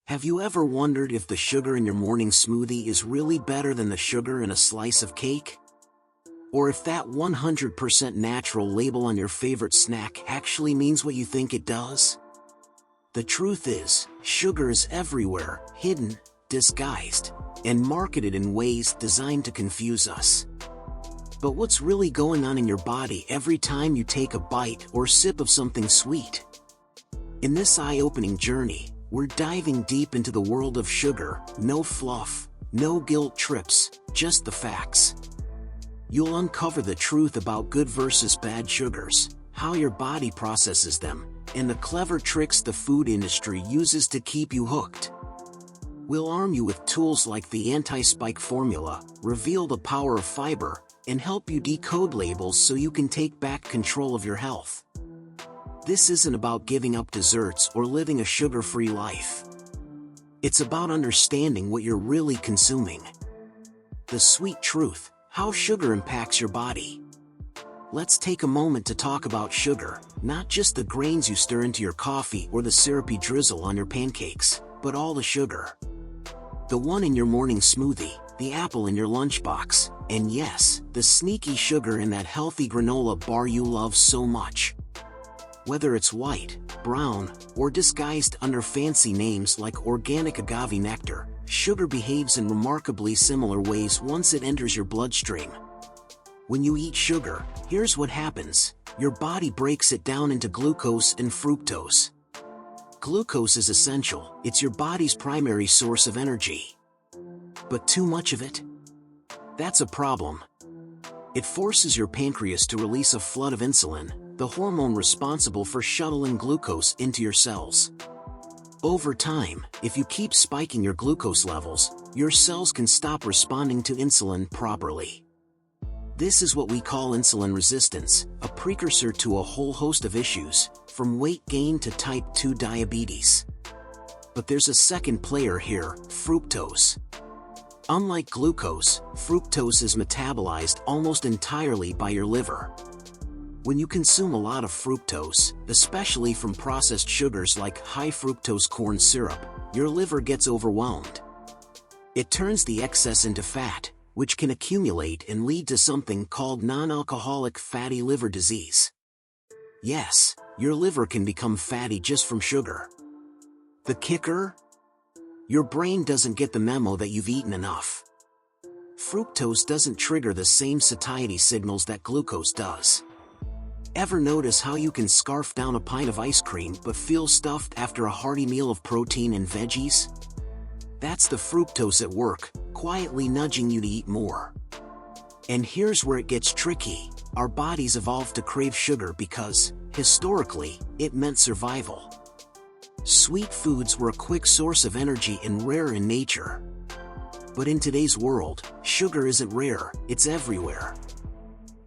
Have you ever wondered if the sugar in your morning smoothie is really better than the sugar in a slice of cake? Or if that 100% natural label on your favorite snack actually means what you think it does? The truth is, sugar is everywhere, hidden, disguised, and marketed in ways designed to confuse us. But what's really going on in your body every time you take a bite or sip of something sweet? In this eye-opening journey, we're diving deep into the world of sugar, no fluff, no guilt trips, just the facts. You'll uncover the truth about good versus bad sugars, how your body processes them, and the clever tricks the food industry uses to keep you hooked. We'll arm you with tools like the anti-spike formula, reveal the power of fiber, and help you decode labels so you can take back control of your health. This isn't about giving up desserts or living a sugar-free life. It's about understanding what you're really consuming. The sweet truth, how sugar impacts your body. Let's take a moment to talk about sugar, not just the grains you stir into your coffee or the syrupy drizzle on your pancakes, but all the sugar. The one in your morning smoothie, the apple in your lunchbox, and yes, the sneaky sugar in that healthy granola bar you love so much. Whether it's white, brown, or disguised under fancy names like organic agave nectar, sugar behaves in remarkably similar ways once it enters your bloodstream. When you eat sugar, here's what happens. Your body breaks it down into glucose and fructose. Glucose is essential, it's your body's primary source of energy. But too much of it? That's a problem. It forces your pancreas to release a flood of insulin, the hormone responsible for shuttling glucose into your cells. Over time, if you keep spiking your glucose levels, your cells can stop responding to insulin properly. This is what we call insulin resistance, a precursor to a whole host of issues, from weight gain to type 2 diabetes. But there's a second player here, fructose. Unlike glucose, fructose is metabolized almost entirely by your liver. When you consume a lot of fructose, especially from processed sugars like high fructose corn syrup, your liver gets overwhelmed. It turns the excess into fat, which can accumulate and lead to something called non-alcoholic fatty liver disease. Yes, your liver can become fatty just from sugar. The kicker? Your brain doesn't get the memo that you've eaten enough. Fructose doesn't trigger the same satiety signals that glucose does. Ever notice how you can scarf down a pint of ice cream but feel stuffed after a hearty meal of protein and veggies? That's the fructose at work, quietly nudging you to eat more. And here's where it gets tricky. Our bodies evolved to crave sugar because, historically, it meant survival. Sweet foods were a quick source of energy and rare in nature. But in today's world, sugar isn't rare, it's everywhere.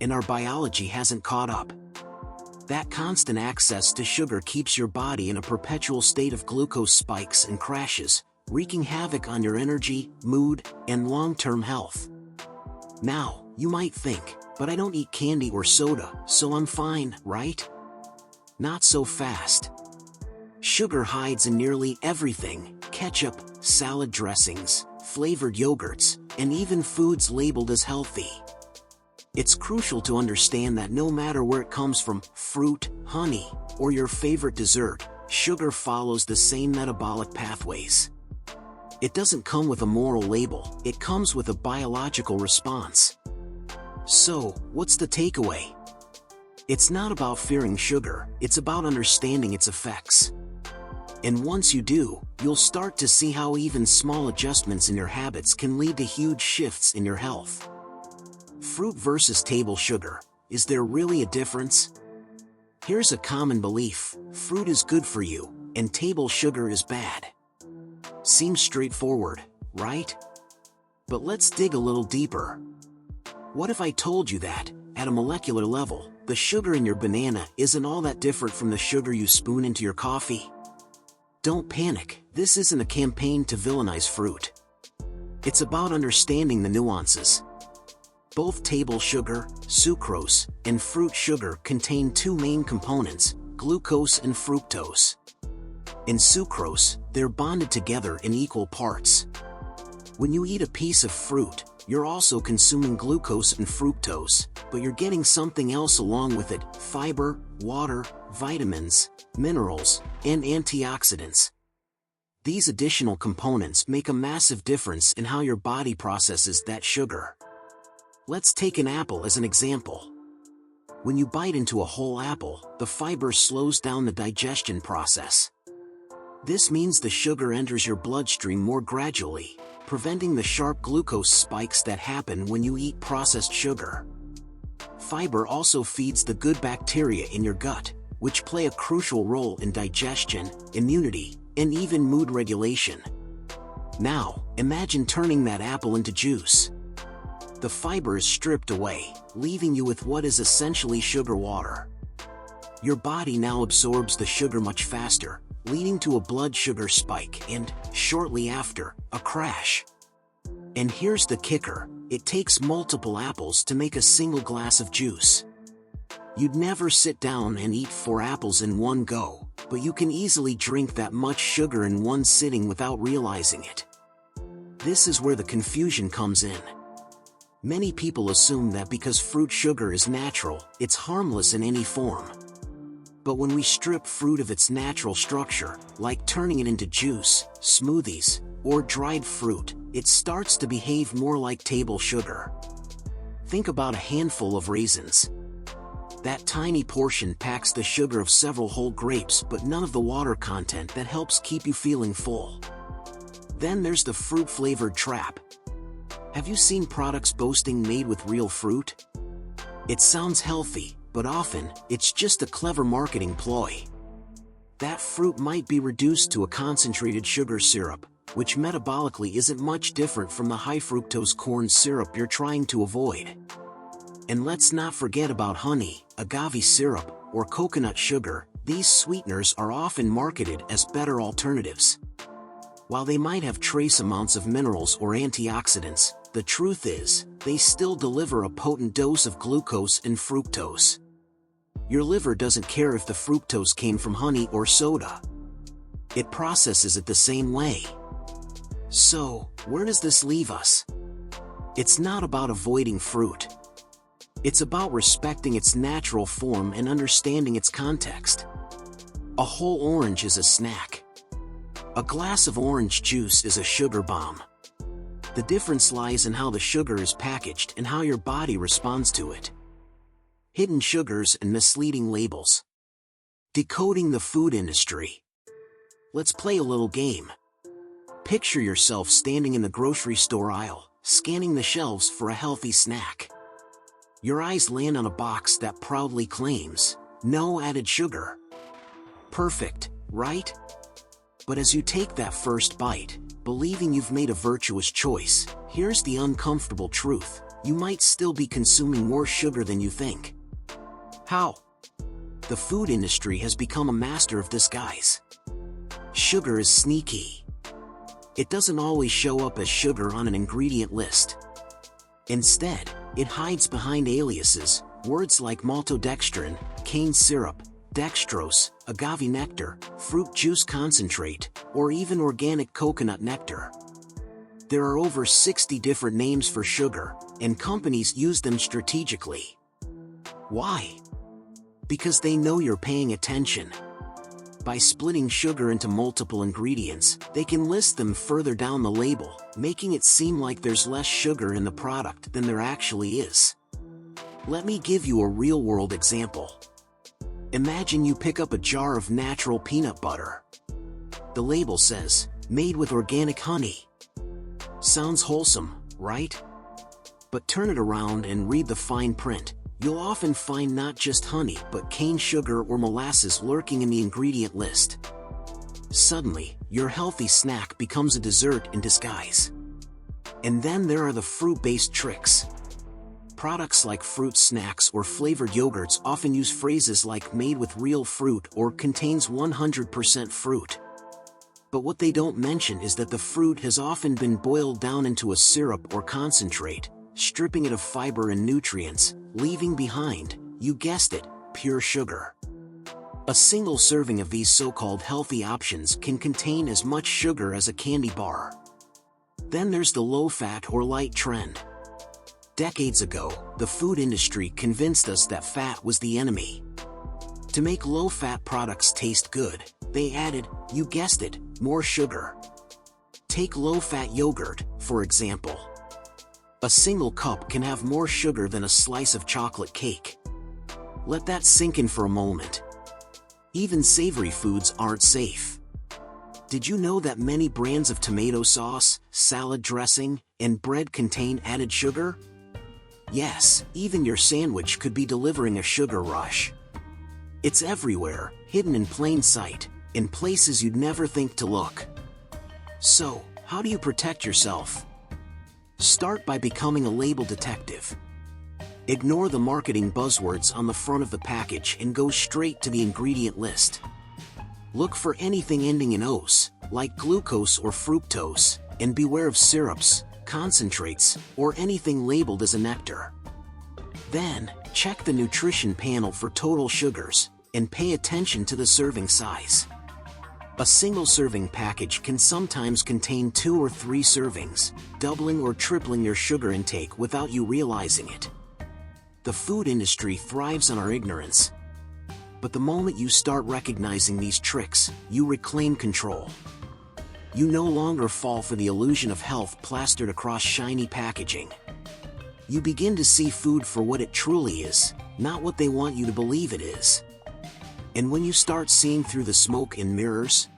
And our biology hasn't caught up. That constant access to sugar keeps your body in a perpetual state of glucose spikes and crashes, wreaking havoc on your energy, mood, and long-term health. Now, you might think, but I don't eat candy or soda, so I'm fine, right? Not so fast. Sugar hides in nearly everything: ketchup, salad dressings, flavored yogurts, and even foods labeled as healthy. It's crucial to understand that no matter where it comes from, fruit, honey, or your favorite dessert, sugar follows the same metabolic pathways. It doesn't come with a moral label, it comes with a biological response. So, what's the takeaway? It's not about fearing sugar, it's about understanding its effects. And once you do, you'll start to see how even small adjustments in your habits can lead to huge shifts in your health. Fruit versus table sugar. Is there really a difference? Here's a common belief: fruit is good for you, and table sugar is bad. Seems straightforward, right? But let's dig a little deeper. What if I told you that, at a molecular level, the sugar in your banana isn't all that different from the sugar you spoon into your coffee? Don't panic, this isn't a campaign to villainize fruit. It's about understanding the nuances. Both table sugar, sucrose, and fruit sugar contain two main components, glucose and fructose. In sucrose, they're bonded together in equal parts. When you eat a piece of fruit, you're also consuming glucose and fructose, but you're getting something else along with it: fiber, water, vitamins, minerals, and antioxidants. These additional components make a massive difference in how your body processes that sugar. Let's take an apple as an example. When you bite into a whole apple, the fiber slows down the digestion process. This means the sugar enters your bloodstream more gradually, preventing the sharp glucose spikes that happen when you eat processed sugar. Fiber also feeds the good bacteria in your gut, which play a crucial role in digestion, immunity, and even mood regulation. Now, imagine turning that apple into juice. The fiber is stripped away, leaving you with what is essentially sugar water. Your body now absorbs the sugar much faster, leading to a blood sugar spike and, shortly after, a crash. And here's the kicker: it takes multiple apples to make a single glass of juice. You'd never sit down and eat 4 apples in one go, but you can easily drink that much sugar in one sitting without realizing it. This is where the confusion comes in. Many people assume that because fruit sugar is natural, it's harmless in any form. But when we strip fruit of its natural structure, like turning it into juice, smoothies, or dried fruit, it starts to behave more like table sugar. Think about a handful of raisins. That tiny portion packs the sugar of several whole grapes but none of the water content that helps keep you feeling full. Then there's the fruit-flavored trap. Have you seen products boasting made with real fruit? It sounds healthy, but often, it's just a clever marketing ploy. That fruit might be reduced to a concentrated sugar syrup, which metabolically isn't much different from the high-fructose corn syrup you're trying to avoid. And let's not forget about honey, agave syrup, or coconut sugar. These sweeteners are often marketed as better alternatives. While they might have trace amounts of minerals or antioxidants, the truth is, they still deliver a potent dose of glucose and fructose. Your liver doesn't care if the fructose came from honey or soda. It processes it the same way. So, where does this leave us? It's not about avoiding fruit. It's about respecting its natural form and understanding its context. A whole orange is a snack. A glass of orange juice is a sugar bomb. The difference lies in how the sugar is packaged and how your body responds to it. Hidden sugars and misleading labels. Decoding the food industry. Let's play a little game. Picture yourself standing in the grocery store aisle, scanning the shelves for a healthy snack. Your eyes land on a box that proudly claims, "No added sugar." Perfect, right? But as you take that first bite, believing you've made a virtuous choice, here's the uncomfortable truth: you might still be consuming more sugar than you think. How? The food industry has become a master of disguise. Sugar is sneaky. It doesn't always show up as sugar on an ingredient list. Instead, it hides behind aliases, words like maltodextrin, cane syrup, dextrose, agave nectar, fruit juice concentrate, or even organic coconut nectar. There are over 60 different names for sugar, and companies use them strategically. Why? Because they know you're paying attention. By splitting sugar into multiple ingredients, they can list them further down the label, making it seem like there's less sugar in the product than there actually is. Let me give you a real-world example. Imagine you pick up a jar of natural peanut butter. The label says, "Made with organic honey." Sounds wholesome, right? But turn it around and read the fine print. You'll often find not just honey but cane sugar or molasses lurking in the ingredient list. Suddenly, your healthy snack becomes a dessert in disguise. And then there are the fruit-based tricks. Products like fruit snacks or flavored yogurts often use phrases like "made with real fruit" or "contains 100% fruit." But what they don't mention is that the fruit has often been boiled down into a syrup or concentrate, stripping it of fiber and nutrients, leaving behind, you guessed it, pure sugar. A single serving of these so-called healthy options can contain as much sugar as a candy bar. Then there's the low-fat or light trend. Decades ago, the food industry convinced us that fat was the enemy. To make low-fat products taste good, they added, you guessed it, more sugar. Take low-fat yogurt, for example. A single cup can have more sugar than a slice of chocolate cake. Let that sink in for a moment. Even savory foods aren't safe. Did you know that many brands of tomato sauce, salad dressing, and bread contain added sugar? Yes, even your sandwich could be delivering a sugar rush. It's everywhere, hidden in plain sight, in places you'd never think to look. So, how do you protect yourself? Start by becoming a label detective. Ignore the marketing buzzwords on the front of the package and go straight to the ingredient list. Look for anything ending in "ose", like glucose or fructose, and beware of syrups, concentrates, or anything labeled as a nectar. Then, check the nutrition panel for total sugars, and pay attention to the serving size. A single serving package can sometimes contain 2 or 3 servings, doubling or tripling your sugar intake without you realizing it. The food industry thrives on our ignorance. But the moment you start recognizing these tricks, you reclaim control. You no longer fall for the illusion of health plastered across shiny packaging. You begin to see food for what it truly is, not what they want you to believe it is. And when you start seeing through the smoke and mirrors,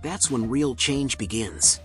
that's when real change begins.